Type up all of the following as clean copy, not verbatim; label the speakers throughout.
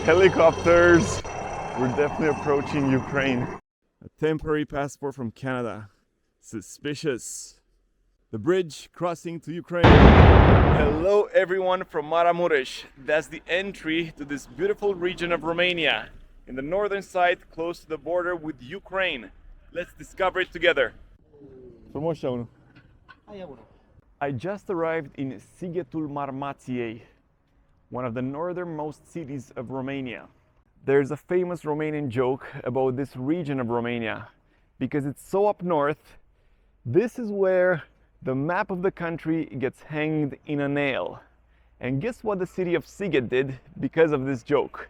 Speaker 1: Helicopters! We're definitely approaching Ukraine. A temporary passport from Canada. Suspicious. The bridge crossing to Ukraine. Hello everyone from Maramures. That's the entry to this beautiful region of Romania. In the northern side, close to the border with Ukraine. Let's discover it together. I just arrived in Sighetul Marmației, one of the northernmost cities of Romania. There's a famous Romanian joke about this region of Romania. Because it's so up north, this is where the map of the country gets hanged in a nail. And guess what the city of Sighet did because of this joke?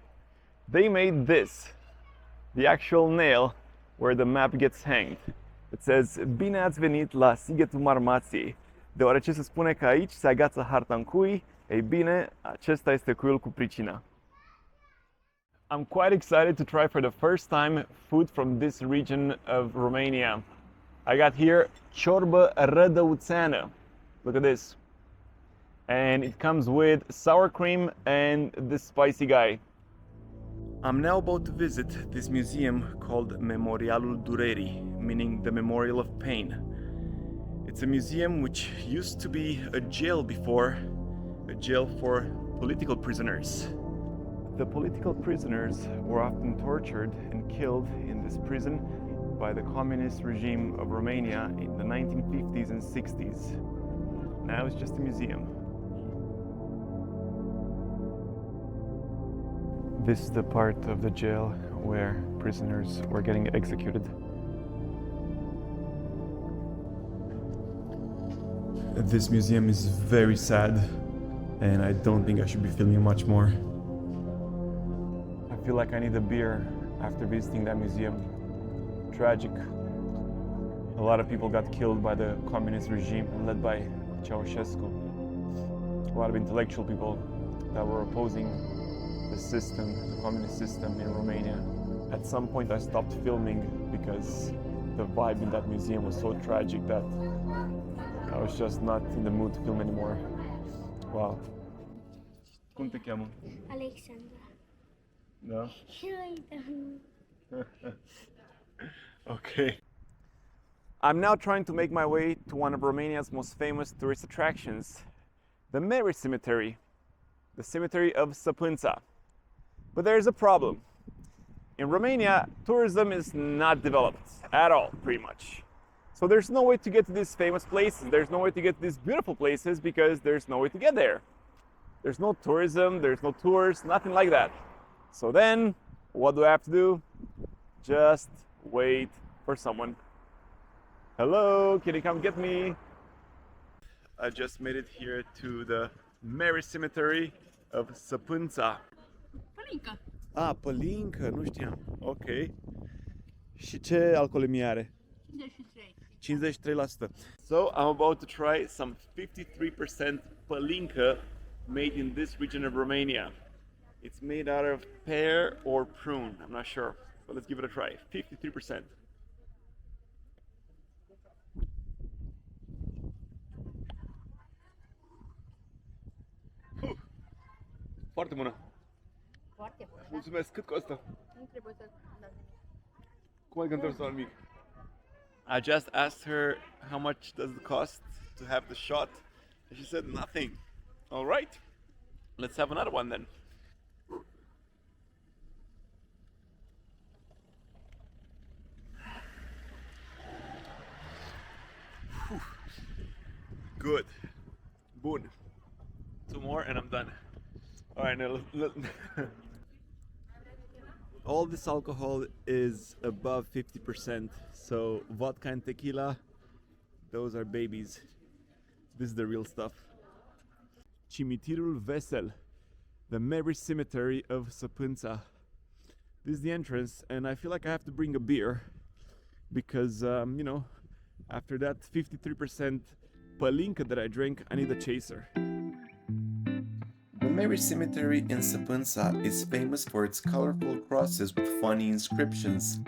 Speaker 1: They made this, the actual nail where the map gets hanged. It says, "Bine ați venit la Sighetul Marmației." Deoarece se spune că aici se agață harta în cui, ei bine, acesta este cuiul cu pricina. I'm quite excited to try for the first time food from this region of Romania. I got here ciorbă rădăuțeană. Look at this. And it comes with sour cream and this spicy guy. I'm now about to visit this museum called Memorialul Durerii, meaning the Memorial of Pain. It's a museum which used to be a jail before, a jail for political prisoners. The political prisoners were often tortured and killed in this prison by the communist regime of Romania in the 1950s and 60s. Now it's just a museum. This is the part of the jail where prisoners were getting executed. This museum is very sad, and I don't think I should be filming much more. I feel like I need a beer after visiting that museum. Tragic. A lot of people got killed by the communist regime led by Ceausescu. A lot of intellectual people that were opposing the system, the communist system in Romania. At some point I stopped filming because the vibe in that museum was so tragic that I was just not in the mood to film anymore. Wow. Cum te cheamă?
Speaker 2: Alexandra.
Speaker 1: Da?
Speaker 2: Uite.
Speaker 1: Okay. I'm now trying to make my way to one of Romania's most famous tourist attractions, the Maramures Cemetery, the cemetery of Sapunta. But there's a problem. In Romania, tourism is not developed at all, pretty much. So there's no way to get to these famous places. There's no way to get to these beautiful places because there's no way to get there. There's no tourism, there's no tours, nothing like that. So then, what do I have to do? Just wait for someone. Hello, can you come get me? I just made it here to the Maramures Cemetery of Sapunta.
Speaker 2: Palinca.
Speaker 1: Ah, Palinca, nu știam. Ok. Și ce alcoolemie are?
Speaker 2: 53.
Speaker 1: 53%. So I'm about to try some 53% palinka made in this region of Romania. It's made out of pear or prune, I'm not sure. But let's give it a try. 53%. Foarte bună.
Speaker 2: Foarte bună, da?
Speaker 1: Mulțumesc. Cât costă?
Speaker 2: Nu trebuie să dau nimic.
Speaker 1: Cum adică întors la mic? I just asked her how much does it cost to have the shot, and she said nothing. All right, let's have another one then. Whew. Good. Bun. Two more and I'm done. All right, now all this alcohol is above 50%, so vodka and tequila, those are babies. This is the real stuff. Cimitirul Vesel, the Maramures Cemetery of Sapunta. This is the entrance, and I feel like I have to bring a beer because, you know, after that 53% palinka that I drank, I need a chaser.
Speaker 3: The Maramures Cemetery in Sapunta is famous for its colorful crosses with funny inscriptions.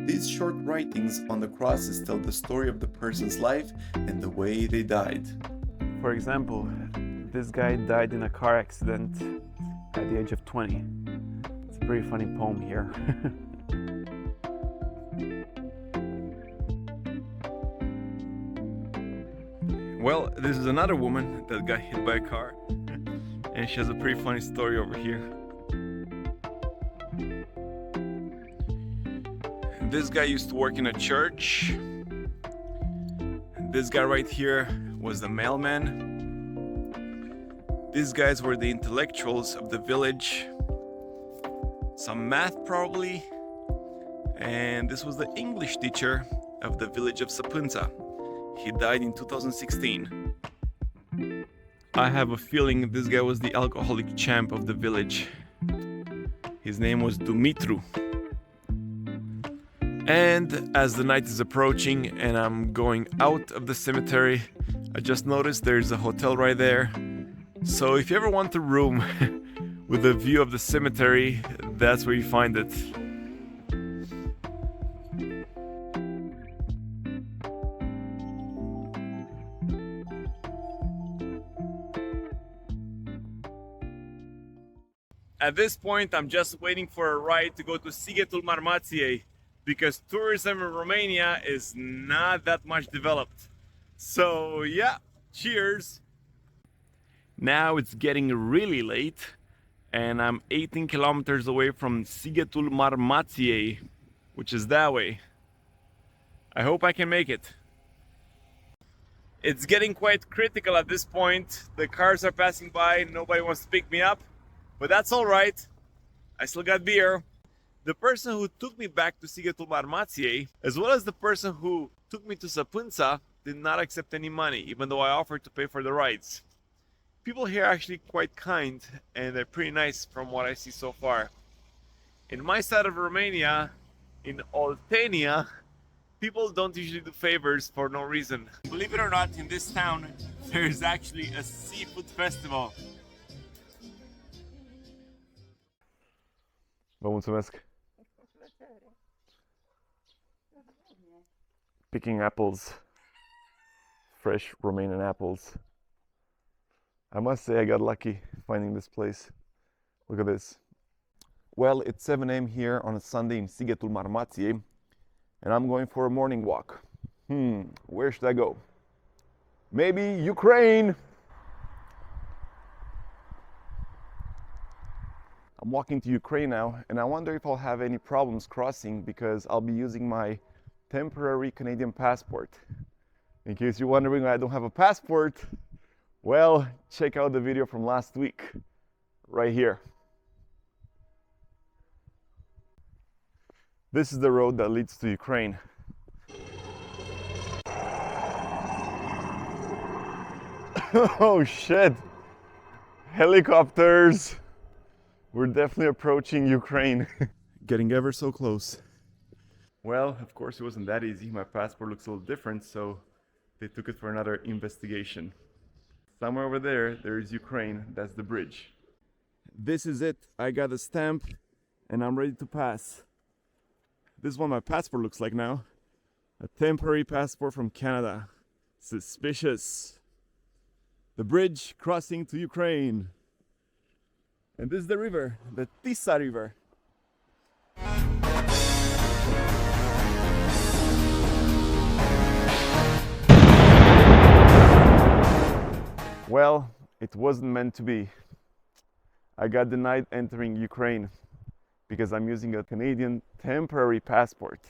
Speaker 3: These short writings on the crosses tell the story of the person's life and the way they died.
Speaker 1: For example, this guy died in a car accident at the age of 20. very funny poem here. Well, this is another woman that got hit by a car, and she has a pretty funny story over here. This guy used to work in a church. This guy right here was the mailman. These guys were the intellectuals of the village. Some math probably. And this was the English teacher of the village of Sapunta. He died in 2016. I have a feeling this guy was the alcoholic champ of the village. His name was Dumitru. And as the night is approaching and I'm going out of the cemetery, I just noticed there's a hotel right there. So if you ever want a room with a view of the cemetery, that's where you find it. At this point, I'm just waiting for a ride to go to Sighetul Marmației, because tourism in Romania is not that much developed. So yeah, cheers! Now it's getting really late and I'm 18 kilometers away from Sighetul Marmației, which is that way. I hope I can make it. It's getting quite critical at this point. The cars are passing by, nobody wants to pick me up, but that's all right. I still got beer. The person who took me back to Sighetul Marmației, as well as the person who took me to Sapunta, did not accept any money, even though I offered to pay for the rides. People here are actually quite kind, and they're pretty nice from what I see so far. In my side of Romania, in Oltenia, people don't usually do favors for no reason. Believe it or not, in this town, there is actually a seafood festival. Vă mulțumesc. Picking apples, fresh Romanian apples. I must say I got lucky finding this place. Look at this. Well, it's 7 a.m. here on a Sunday in Sighetul Marmației, and I'm going for a morning walk. Where should I go? Maybe Ukraine! I'm walking to Ukraine now, and I wonder if I'll have any problems crossing because I'll be using my temporary Canadian passport. In case you're wondering why I don't have a passport, well, check out the video from last week, right here. This is the road that leads to Ukraine. Oh shit! Helicopters! We're definitely approaching Ukraine. Getting ever so close. Well, of course it wasn't that easy. My passport looks a little different, so they took it for another investigation. Somewhere over there, there's Ukraine. That's the bridge. This is it. I got a stamp and I'm ready to pass. This is what my passport looks like now. A temporary passport from Canada. Suspicious. The bridge crossing to Ukraine. And this is the river, the Tisa River. Well, it wasn't meant to be. I got denied entering Ukraine because I'm using a Canadian temporary passport.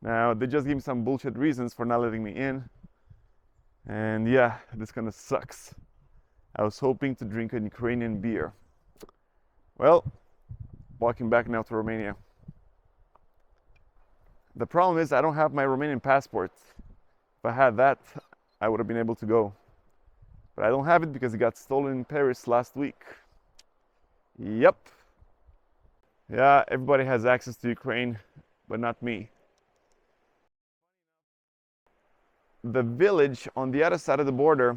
Speaker 1: Now, they just gave me some bullshit reasons for not letting me in. And yeah, this kind of sucks. I was hoping to drink an Ukrainian beer. Well, walking back now to Romania. The problem is I don't have my Romanian passport. If I had that, I would have been able to go. But I don't have it because it got stolen in Paris last week. Yep. Yeah, everybody has access to Ukraine, but not me. The village on the other side of the border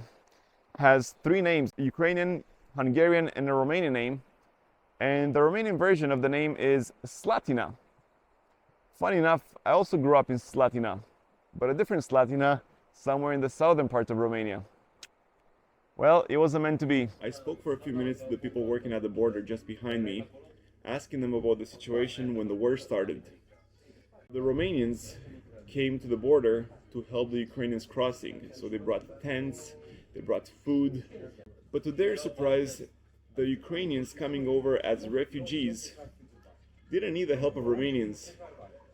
Speaker 1: has 3 names: Ukrainian, Hungarian, and a Romanian name. And the Romanian version of the name is Slatina. Funny enough, I also grew up in Slatina, but a different Slatina somewhere in the southern part of Romania. Well, it wasn't meant to be. I spoke for a few minutes to the people working at the border just behind me. asking them about the situation when the war started. The Romanians came to the border to help the Ukrainians crossing, so they brought tents, they brought food, but to their surprise, the Ukrainians coming over as refugees didn't need the help of Romanians.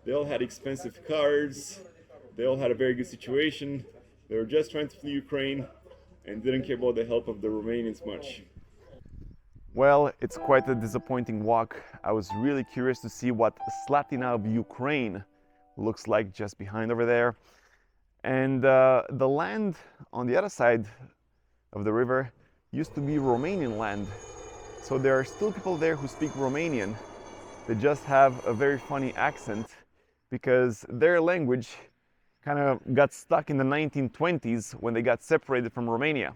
Speaker 1: They all had expensive cars, they all had a very good situation, they were just trying to flee Ukraine and didn't care about the help of the Romanians much. Well, it's quite a disappointing walk. I was really curious to see what Slatina of Ukraine looks like just behind over there. And the land on the other side of the river used to be Romanian land. So there are still people there who speak Romanian. They just have a very funny accent because their language kind of got stuck in the 1920s when they got separated from Romania.